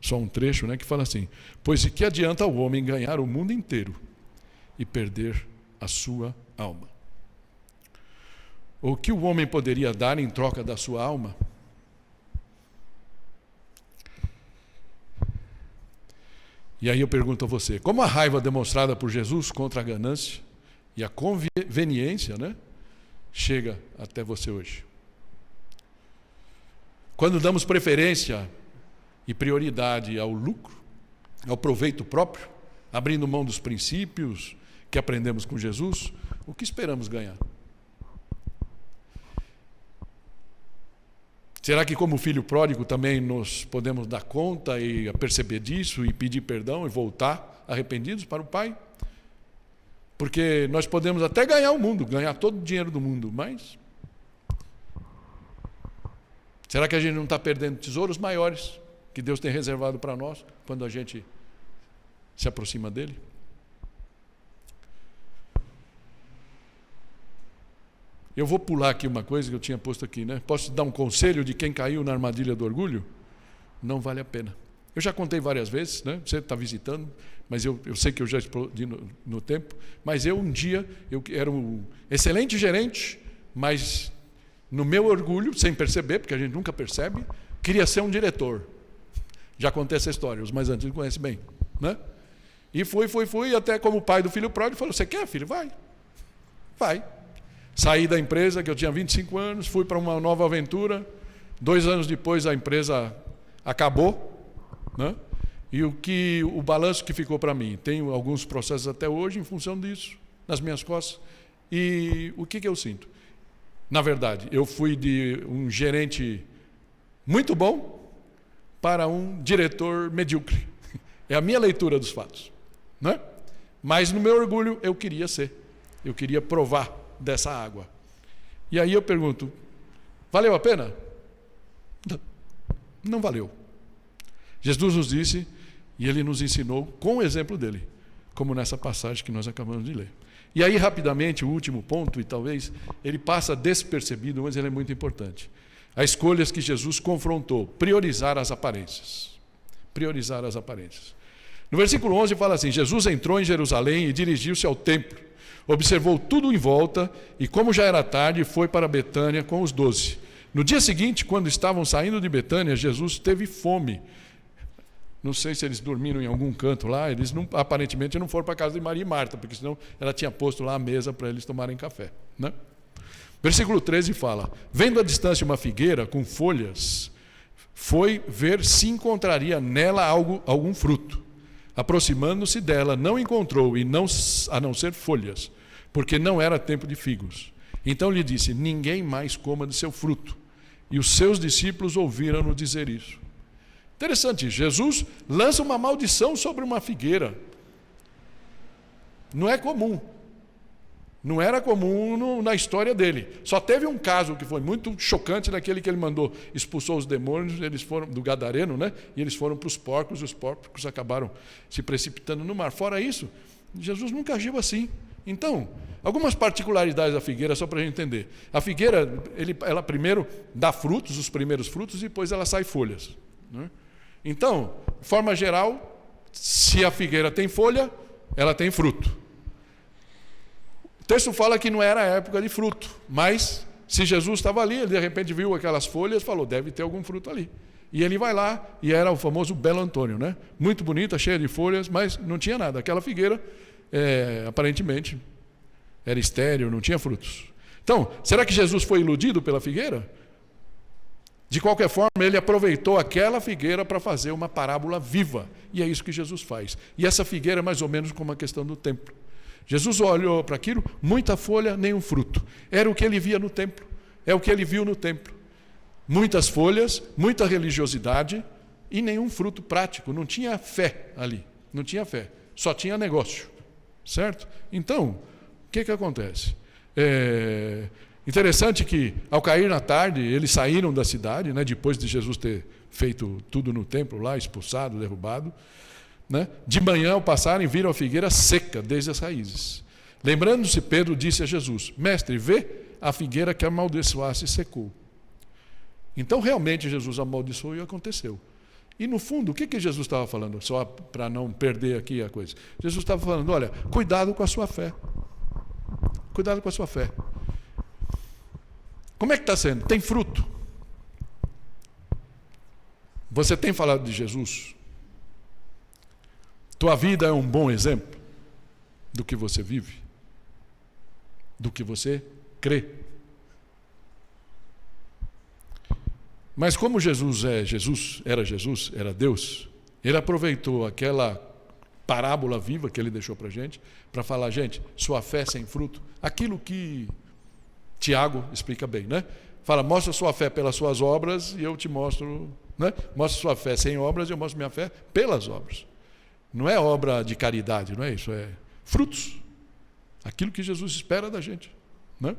só um trecho, né, que fala assim: pois de que adianta o homem ganhar o mundo inteiro e perder a sua alma? O que o homem poderia dar em troca da sua alma? E aí eu pergunto a você, como a raiva demonstrada por Jesus contra a ganância e a conveniência, né, chega até você hoje? Quando damos preferência e prioridade ao lucro, ao proveito próprio, abrindo mão dos princípios que aprendemos com Jesus, o que esperamos ganhar? Será que, como filho pródigo, também nos podemos dar conta e perceber disso e pedir perdão e voltar arrependidos para o Pai? Porque nós podemos até ganhar o mundo, ganhar todo o dinheiro do mundo, mas será que a gente não está perdendo tesouros maiores que Deus tem reservado para nós quando a gente se aproxima dele? Eu vou pular aqui uma coisa que eu tinha posto aqui, né? Posso dar um conselho de quem caiu na armadilha do orgulho? Não vale a pena. Eu já contei várias vezes, né? Você está visitando, mas eu sei que eu já explodi no tempo, mas um dia, eu era um excelente gerente, mas no meu orgulho, sem perceber, porque a gente nunca percebe, queria ser um diretor. Já contei essa história, os mais antigos conhecem bem, né? E fui, até como pai do filho pródigo, falou: você quer, filho? Vai. Saí da empresa, que eu tinha 25 anos, fui para uma nova aventura. 2 anos depois a empresa acabou, né? E o balanço que ficou para mim, tenho alguns processos até hoje em função disso, nas minhas costas. E o que eu sinto? Na verdade, eu fui de um gerente muito bom para um diretor medíocre. É a minha leitura dos fatos, né? Mas no meu orgulho eu queria provar dessa água. E aí eu pergunto: valeu a pena? Não valeu. Jesus nos disse, e ele nos ensinou com o exemplo dele, como nessa passagem que nós acabamos de ler. E aí, rapidamente, o último ponto, e talvez ele passa despercebido, mas ele é muito importante. As escolhas que Jesus confrontou: priorizar as aparências. Priorizar as aparências. No versículo 11 fala assim: Jesus entrou em Jerusalém e dirigiu-se ao templo. Observou tudo em volta e, como já era tarde, foi para Betânia com os 12. No dia seguinte, quando estavam saindo de Betânia, Jesus teve fome. Não sei se eles dormiram em algum canto lá, eles aparentemente não foram para a casa de Maria e Marta, porque senão ela tinha posto lá a mesa para eles tomarem café, né? Versículo 13 fala: vendo à distância uma figueira com folhas, foi ver se encontraria nela algum fruto. Aproximando-se dela, não encontrou, a não ser folhas, porque não era tempo de figos. Então lhe disse: ninguém mais coma de seu fruto. E os seus discípulos ouviram-no dizer isso. Interessante, Jesus lança uma maldição sobre uma figueira. Não é comum. Não era comum na história dele. Só teve um caso que foi muito chocante, daquele que ele mandou, expulsou os demônios, eles foram do gadareno, né? E eles foram para os porcos, e os porcos acabaram se precipitando no mar. Fora isso, Jesus nunca agiu assim. Então, algumas particularidades da figueira, só para a gente entender. A figueira, ela primeiro dá frutos, os primeiros frutos, e depois ela sai folhas, né? Então, de forma geral, se a figueira tem folha, ela tem fruto. O texto fala que não era a época de fruto, mas se Jesus estava ali, ele de repente viu aquelas folhas e falou: deve ter algum fruto ali. E ele vai lá, e era o famoso Belo Antônio, né? Muito bonita, cheia de folhas, mas não tinha nada. Aquela figueira, aparentemente, era estéril, não tinha frutos. Então, será que Jesus foi iludido pela figueira? De qualquer forma, ele aproveitou aquela figueira para fazer uma parábola viva. E é isso que Jesus faz. E essa figueira é mais ou menos como a questão do templo. Jesus olhou para aquilo: muita folha, nenhum fruto. Era o que ele via no templo. É o que ele viu no templo. Muitas folhas, muita religiosidade e nenhum fruto prático. Não tinha fé ali. Não tinha fé. Só tinha negócio. Certo? Então, o que acontece? Interessante que, ao cair na tarde, eles saíram da cidade, né, depois de Jesus ter feito tudo no templo lá, expulsado, derrubado, né? De manhã, ao passarem, viram a figueira seca desde as raízes. Lembrando-se, Pedro disse a Jesus: mestre, vê, a figueira que amaldiçoasse secou. Então, realmente, Jesus amaldiçoou e aconteceu. E no fundo, o que Jesus estava falando? Só para não perder aqui a coisa. Jesus estava falando, olha, cuidado com a sua fé. Cuidado com a sua fé. Como é que está sendo? Tem fruto? Você tem falado de Jesus? Tua vida é um bom exemplo do que você vive? Do que você crê? Mas como Jesus era Deus, ele aproveitou aquela parábola viva que ele deixou para a gente, para falar, gente, sua fé sem fruto, aquilo que Tiago explica bem, né? Fala, mostra sua fé pelas suas obras e eu te mostro, né? Mostra sua fé sem obras e eu mostro minha fé pelas obras. Não é obra de caridade, não é isso, é frutos. Aquilo que Jesus espera da gente, né?